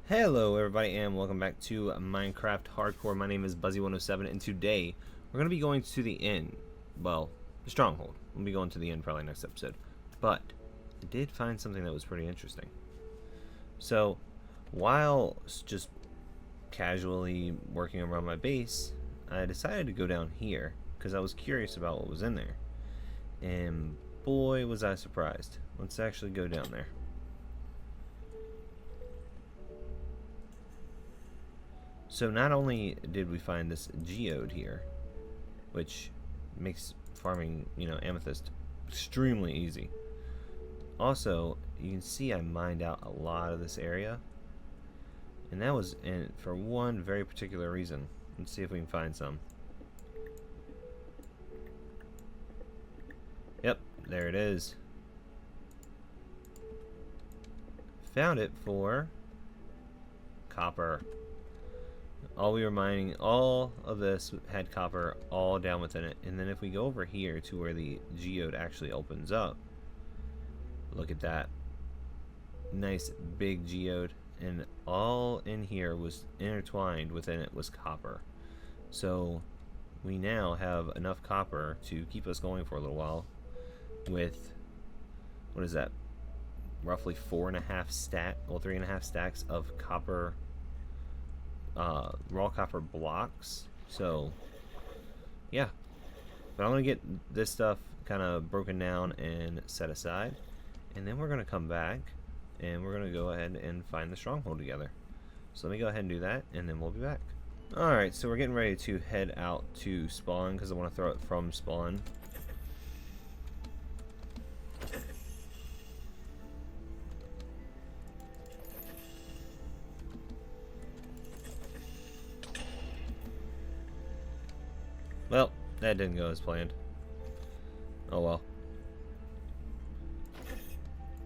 Hello everybody and welcome back to Minecraft Hardcore. My name is Buzzy107 and today we're going to be going to the inn. Well, the stronghold. We'll be going to the inn probably next episode. But I did find something that was pretty interesting. So while just casually working around my base, I decided to go down here because I was curious about what was in there. And boy was I surprised. Let's actually go down there. So not only did we find this geode here, which makes farming, amethyst extremely easy. Also, you can see I mined out a lot of this area. And that was for one very particular reason. Let's see if we can find some. Yep, there it is. Found it for copper. All we were mining, all of this had copper all down within it. And then if we go over here to where the geode actually opens up, look at that. Nice big geode. And all in here was intertwined within it was copper. So we now have enough copper to keep us going for a little while with, what is that? Roughly 3.5 stacks of copper, raw copper blocks. So yeah, but I'm gonna get this stuff kind of broken down and set aside, and then we're gonna come back and we're gonna go ahead and find the stronghold together. So let me go ahead and do that, and then we'll be back. Alright, so we're getting ready to head out to spawn because I want to throw it from spawn. Well, that didn't go as planned. Oh well.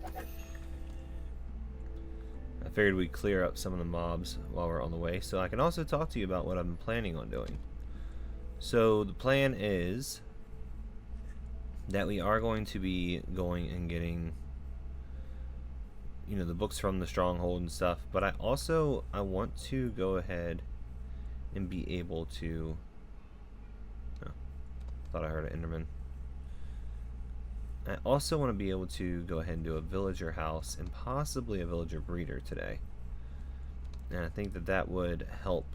I figured we'd clear up some of the mobs while we're on the way, so I can also talk to you about what I'm planning on doing. So the plan is that we are going to be going and getting, the books from the stronghold and stuff, but I want to go ahead and be able to... Thought I heard an Enderman. I also want to be able to go ahead and do a villager house and possibly a villager breeder today. And I think that would help,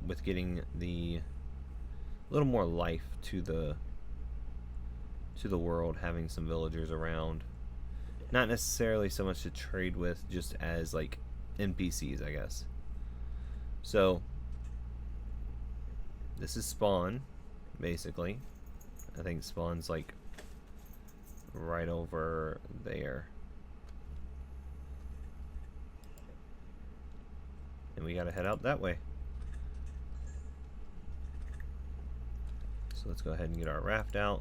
with getting the little more life to the world, having some villagers around. Not necessarily so much to trade with, just as like NPCs, I guess. So this is spawn. Basically, I think spawn's like right over there, and we gotta head out that way. So let's go ahead and get our raft out,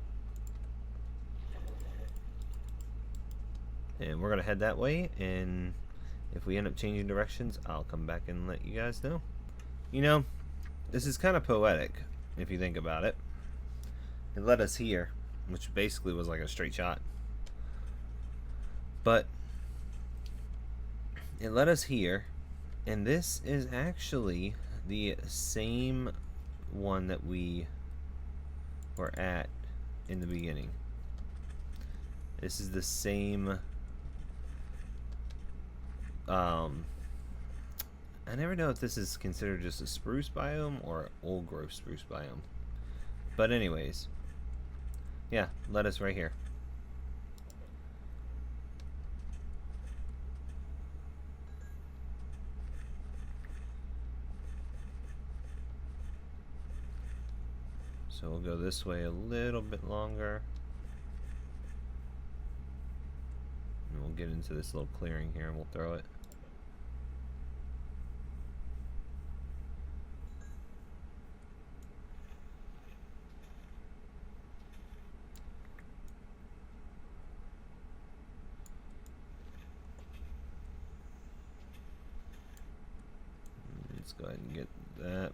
and we're gonna head that way, and if we end up changing directions, I'll come back and let you guys know. This is kind of poetic if you think about it. It led us here, which basically was like a straight shot. But it led us here, and this is actually the same one that we were at in the beginning. This is the same... I never know if this is considered just a spruce biome or old growth spruce biome. But anyways, yeah, led us right here. So we'll go this way a little bit longer. And we'll get into this little clearing here and we'll throw it. Let's go ahead and get that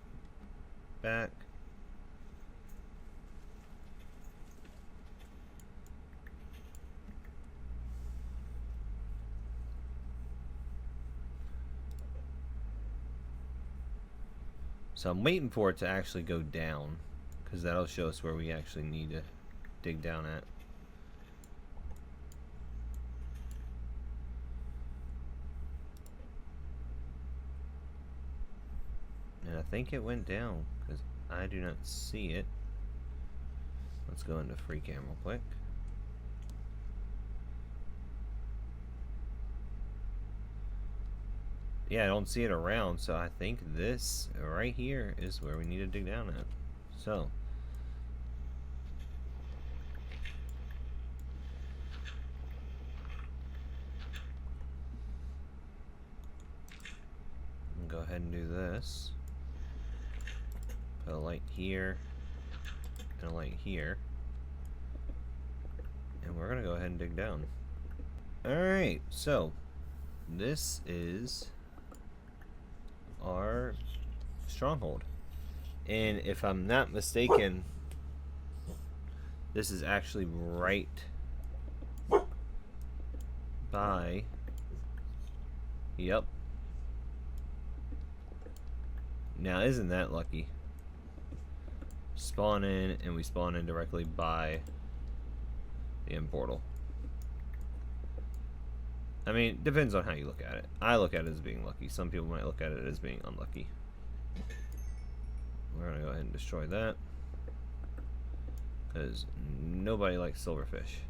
back. So I'm waiting for it to actually go down, because that'll show us where we actually need to dig down at. And I think it went down, because I do not see it. Let's go into free cam real quick. Yeah, I don't see it around, so I think this right here is where we need to dig down at. So go ahead and do this. Put a light here and a light here, and we're gonna go ahead and dig down. Alright, so this is our stronghold, and if I'm not mistaken, this is actually right by, yep. Now isn't that lucky? Spawn in, and we spawn in directly by the end portal. I mean, depends on how you look at it. I look at it as being lucky. Some people might look at it as being unlucky. We're gonna go ahead and destroy that, because nobody likes silverfish.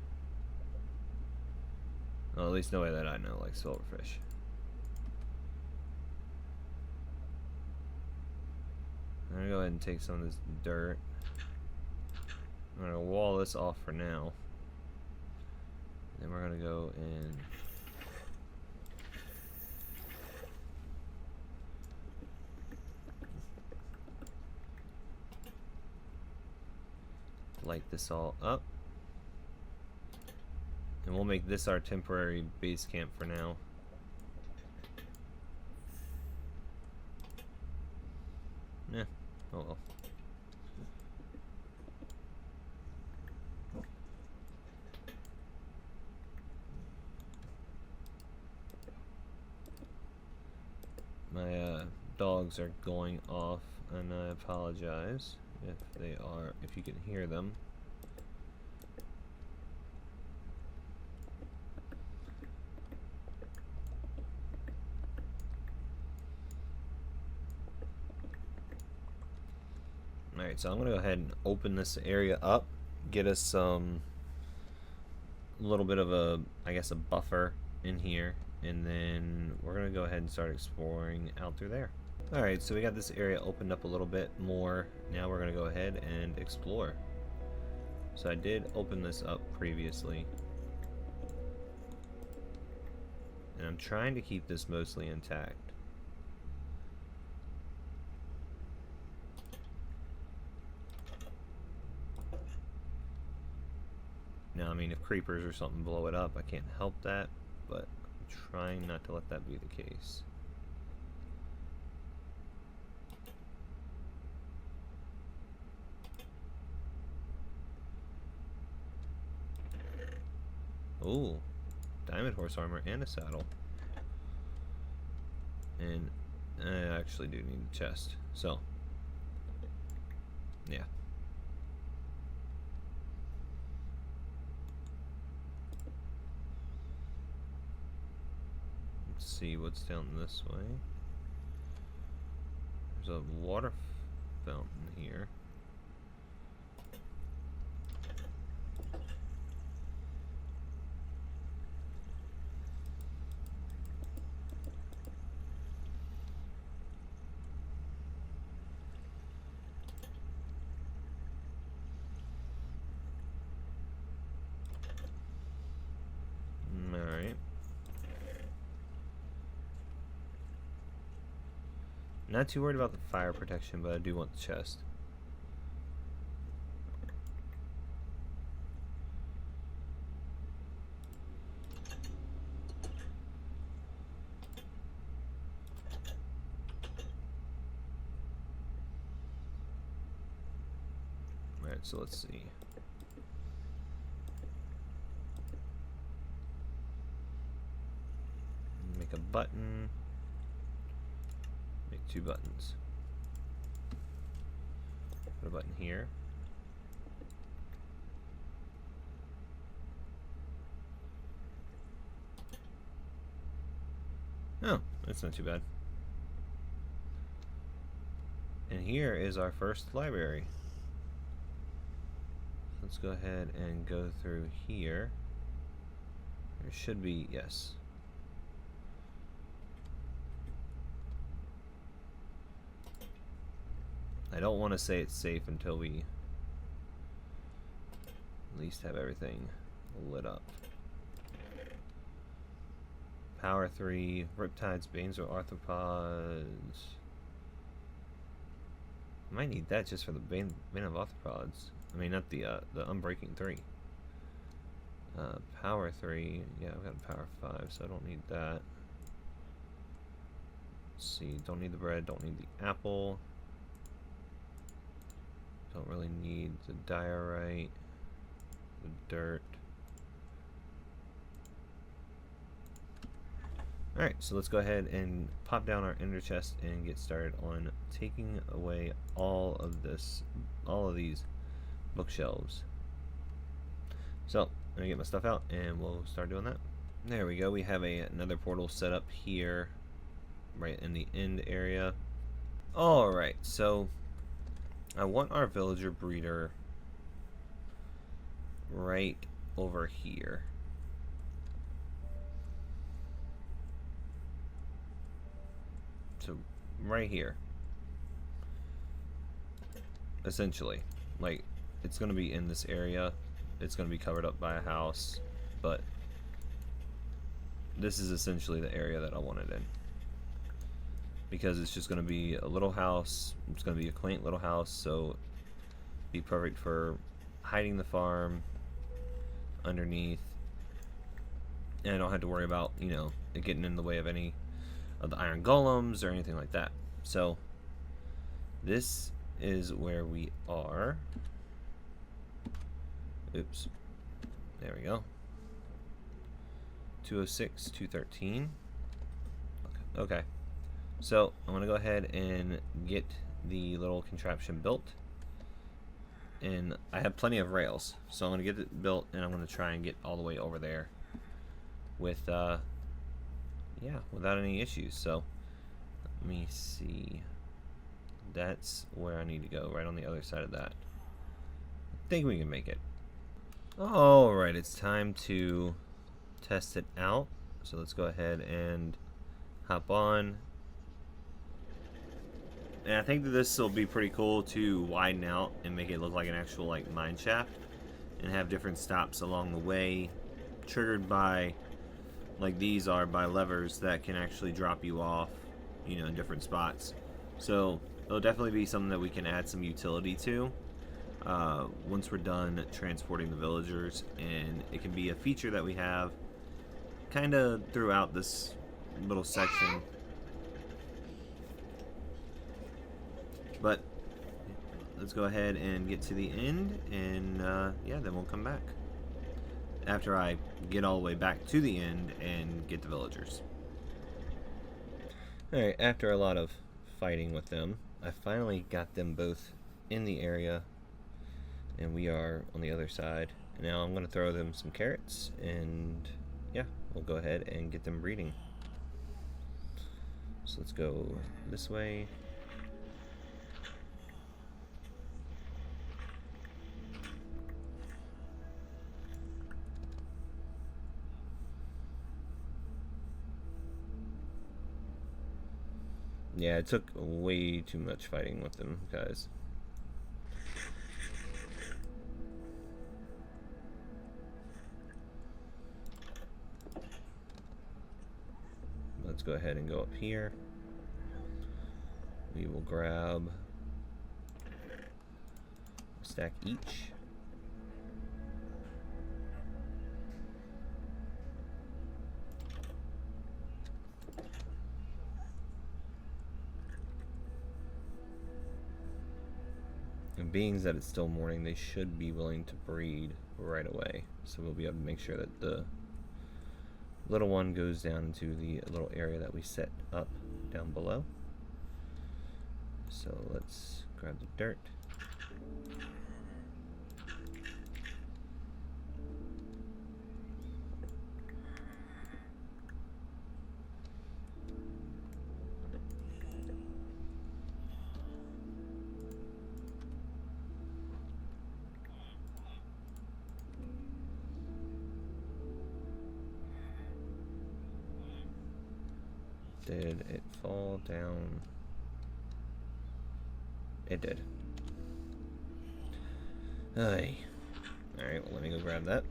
Well, at least nobody that I know likes silverfish. I'm gonna go ahead and take some of this dirt. I'm gonna wall this off for now. Then we're gonna go and light this all up. And we'll make this our temporary base camp for now. Yeah, oh well. My dogs are going off, and I apologize if you can hear them. Alright, so I'm gonna go ahead and open this area up, get us some little bit of a, I guess, a buffer in here, and then we're gonna go ahead and start exploring out through there. Alright, so we got this area opened up a little bit more. Now we're gonna go ahead and explore. So I did open this up previously, and I'm trying to keep this mostly intact. Now, I mean, if creepers or something blow it up, I can't help that, but I'm trying not to let that be the case. Ooh, diamond horse armor and a saddle. And I actually do need a chest, so yeah. Let's see what's down this way. There's a water fountain here. Alright. Not too worried about the fire protection, but I do want the chest. Alright, so let's see. Make a button. Make 2 buttons. Put a button here. Oh, that's not too bad. And here is our first library. Let's go ahead and go through here. There should be, yes. I don't want to say it's safe until we at least have everything lit up. Power 3, Riptides, Banes, or Arthropods. I might need that just for the Bane of Arthropods. I mean, not the Unbreaking 3. Power 3, yeah, I've got a Power 5, so I don't need that. Let's see, don't need the bread, don't need the apple. Don't really need the diorite, the dirt. Alright, so let's go ahead and pop down our ender chest and get started on taking away all of these bookshelves. So, I'm gonna get my stuff out and we'll start doing that. There we go, we have another portal set up here, right in the end area. Alright, so I want our villager breeder right over here. So right here, essentially, like, it's going to be in this area. It's going to be covered up by a house, but this is essentially the area that I want it in, because it's just going to be a little house. It's going to be a quaint little house, so be perfect for hiding the farm underneath, and I don't have to worry about, you know, it getting in the way of any of the iron golems or anything like that. So this is where we are. Oops, there we go. 206, 213. Okay, so I'm gonna go ahead and get the little contraption built, and I have plenty of rails, so I'm gonna get it built, and I'm gonna try and get all the way over there with yeah, without any issues. So let me see, that's where I need to go, right on the other side of that. I think we can make it. Alright, it's time to test it out, so let's go ahead and hop on. And I think that this will be pretty cool to widen out and make it look like an actual, like, mine shaft, and have different stops along the way, triggered by, like these are, by levers that can actually drop you off, you know, in different spots. So it'll definitely be something that we can add some utility to once we're done transporting the villagers, and it can be a feature that we have kind of throughout this little section. But let's go ahead and get to the end, and yeah, then we'll come back after I get all the way back to the end and get the villagers. Alright, after a lot of fighting with them, I finally got them both in the area, and we are on the other side. Now I'm going to throw them some carrots, and yeah, we'll go ahead and get them breeding. So let's go this way. Yeah, it took way too much fighting with them, guys. Let's go ahead and go up here. We will grab a stack each. And being that it's still morning, they should be willing to breed right away. So we'll be able to make sure that the little one goes down into the little area that we set up down below. So let's grab the dirt. Did it fall down? It did. Alright, well, let me go grab that.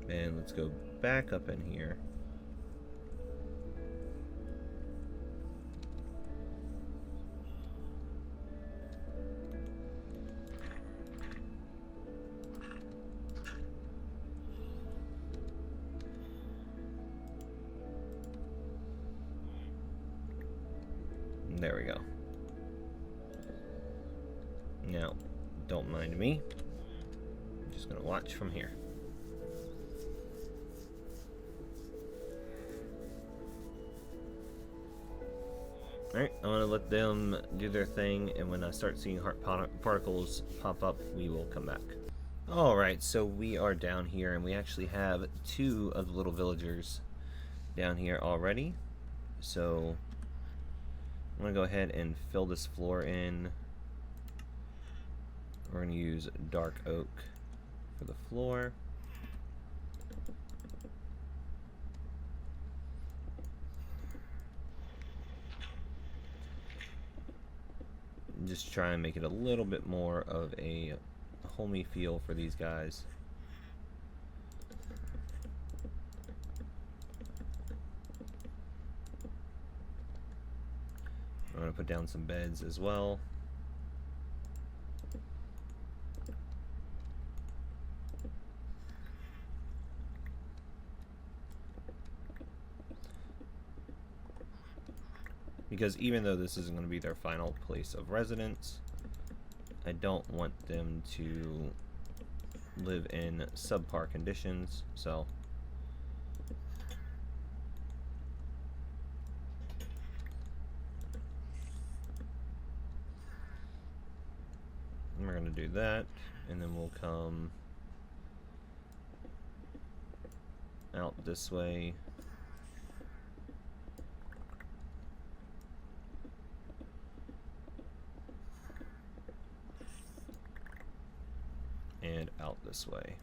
And let's go back up in here. There we go. Now, don't mind me. I'm just gonna watch from here. Alright, I'm gonna let them do their thing, and when I start seeing heart particles pop up, we will come back. Alright, so we are down here, and we actually have 2 of the little villagers down here already. So I'm gonna go ahead and fill this floor in. We're gonna use dark oak for the floor. Just try and make it a little bit more of a homey feel for these guys. I'm going to put down some beds as well. Because even though this isn't going to be their final place of residence, I don't want them to live in subpar conditions, so we're going to do that, and then we'll come out this way. And out this way.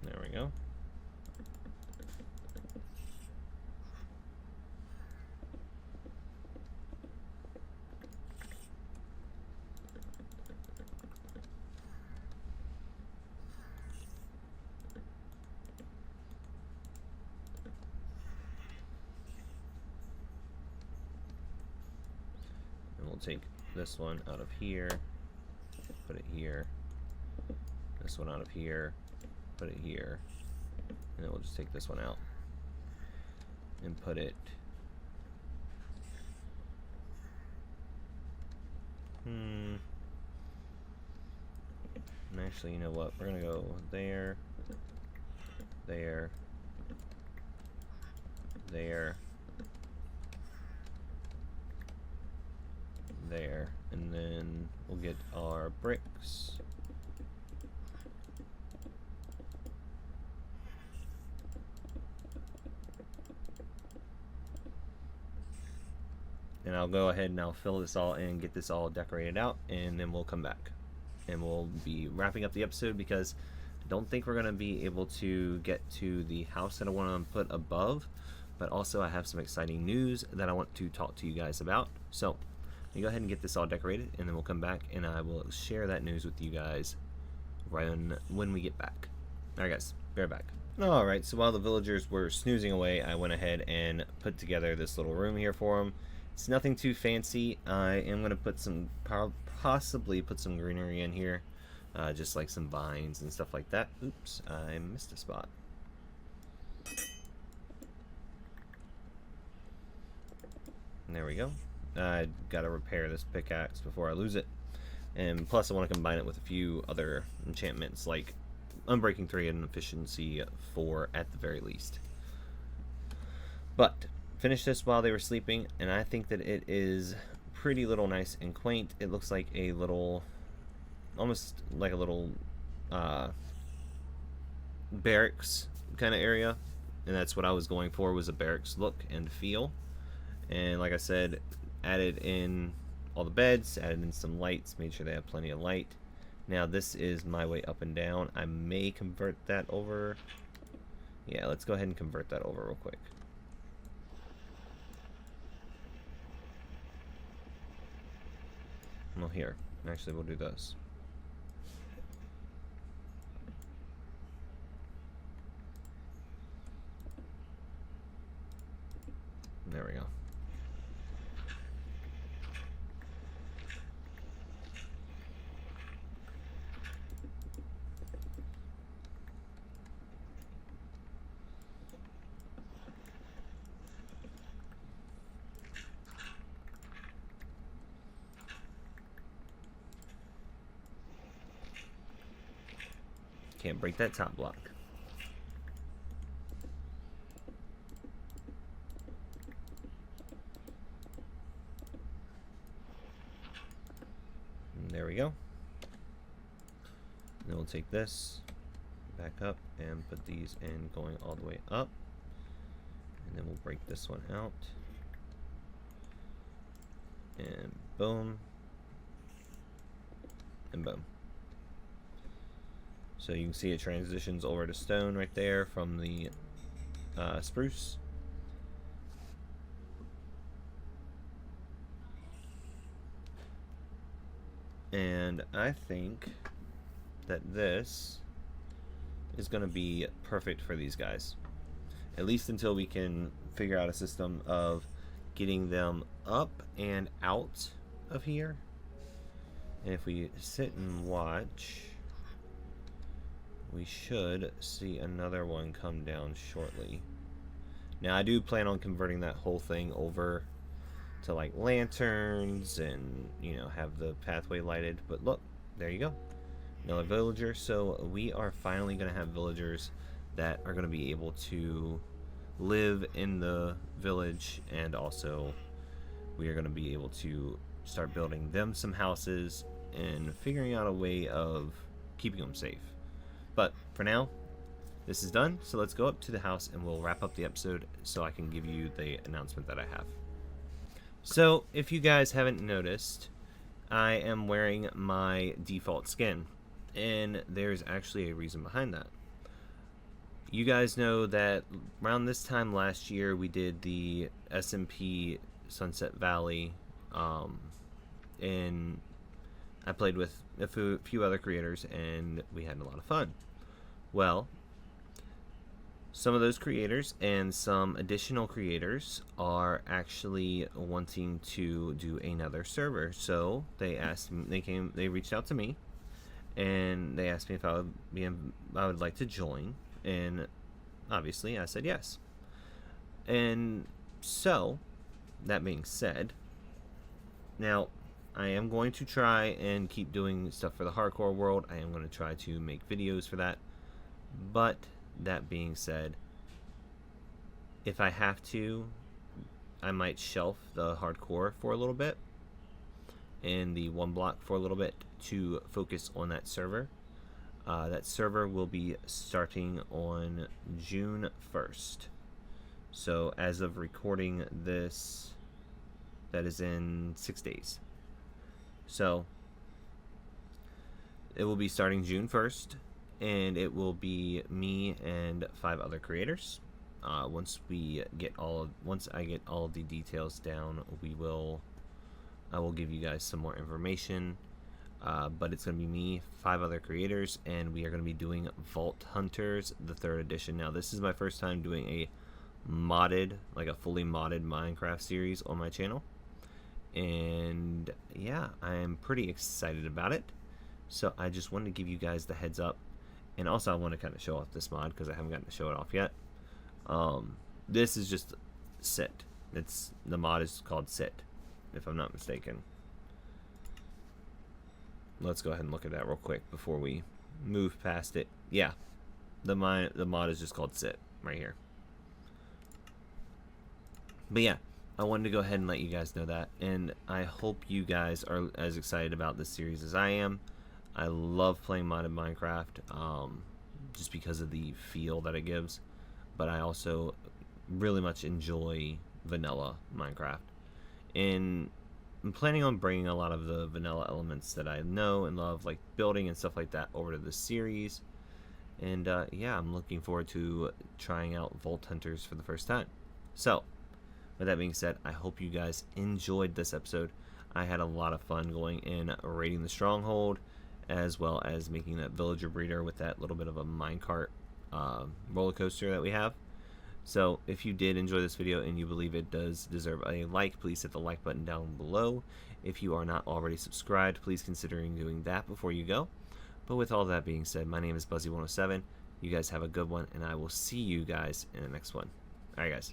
There we go. We'll take this one out of here, put it here, this one out of here, put it here, and then we'll just take this one out and put it and actually, you know what, we're gonna go there, there, there, there, and then we'll get our bricks. And I'll go ahead and I'll fill this all in, get this all decorated out, and then we'll come back. And we'll be wrapping up the episode because I don't think we're going to be able to get to the house that I want to put above, but also I have some exciting news that I want to talk to you guys about. So you go ahead and get this all decorated, and then we'll come back and I will share that news with you guys when we get back. Alright guys, bear back. Alright, so while the villagers were snoozing away, I went ahead and put together this little room here for them. It's nothing too fancy. I am going to put some, possibly put some greenery in here. Just like some vines and stuff like that. Oops, I missed a spot. There we go. I gotta repair this pickaxe before I lose it. And plus I want to combine it with a few other enchantments like Unbreaking 3 and Efficiency 4 at the very least. But finished this while they were sleeping, and I think that it is pretty little nice and quaint. It looks like a little, almost like a little barracks kind of area, and that's what I was going for, was a barracks look and feel. And like I said, added in all the beds, added in some lights, made sure they have plenty of light. Now this is my way up and down. I may convert that over. Yeah, let's go ahead and convert that over real quick. Well, here, actually we'll do this. There we go. Can't break that top block. And there we go. And then we'll take this back up and put these in going all the way up. And then we'll break this one out. And boom. And boom. So you can see it transitions over to stone right there from the spruce. And I think that this is going to be perfect for these guys. At least until we can figure out a system of getting them up and out of here. And if we sit and watch, we should see another one come down shortly. Now I do plan on converting that whole thing over to like lanterns and, you know, have the pathway lighted. But look, there you go, another villager. So we are finally going to have villagers that are going to be able to live in the village, and also we are going to be able to start building them some houses and figuring out a way of keeping them safe. But for now, this is done, so let's go up to the house and we'll wrap up the episode so I can give you the announcement that I have. So, if you guys haven't noticed, I am wearing my default skin, and there's actually a reason behind that. You guys know that around this time last year we did the SMP Sunset Valley, and I played with a few other creators and we had a lot of fun. Well, some of those creators and some additional creators are actually wanting to do another server. So they asked me, they reached out to me and they asked me if I would like to join, and obviously I said yes. And so that being said, now I am going to try and keep doing stuff for the hardcore world. I am going to try to make videos for that. But that being said, if I have to, I might shelf the hardcore for a little bit and the one block for a little bit to focus on that server. That server will be starting on June 1st. So as of recording this, that is in 6 days. So it will be starting June 1st, and it will be me and 5 other creators. Once I get all of the details down, I will give you guys some more information. but it's going to be me, 5 other creators, and we are going to be doing Vault Hunters, the 3rd edition. Now, this is my first time doing a modded, like a fully modded Minecraft series on my channel. And yeah, I am pretty excited about it. So I just wanted to give you guys the heads up. And also I want to kind of show off this mod because I haven't gotten to show it off yet. This is just Sit. The mod is called Sit, if I'm not mistaken. Let's go ahead and look at that real quick before we move past it. Yeah, the mod is just called Sit right here. But yeah, I wanted to go ahead and let you guys know that, and I hope you guys are as excited about this series as I am. I love playing modded Minecraft, just because of the feel that it gives, but I also really much enjoy vanilla Minecraft, and I'm planning on bringing a lot of the vanilla elements that I know and love, like building and stuff like that, over to this series. And yeah, I'm looking forward to trying out Vault Hunters for the first time. So with that being said, I hope you guys enjoyed this episode. I had a lot of fun going in raiding the stronghold, as well as making that villager breeder with that little bit of a minecart roller coaster that we have. So if you did enjoy this video and you believe it does deserve a like, please hit the like button down below. If you are not already subscribed, please consider doing that before you go. But with all that being said, my name is Buzzy107. You guys have a good one, and I will see you guys in the next one. Alright guys.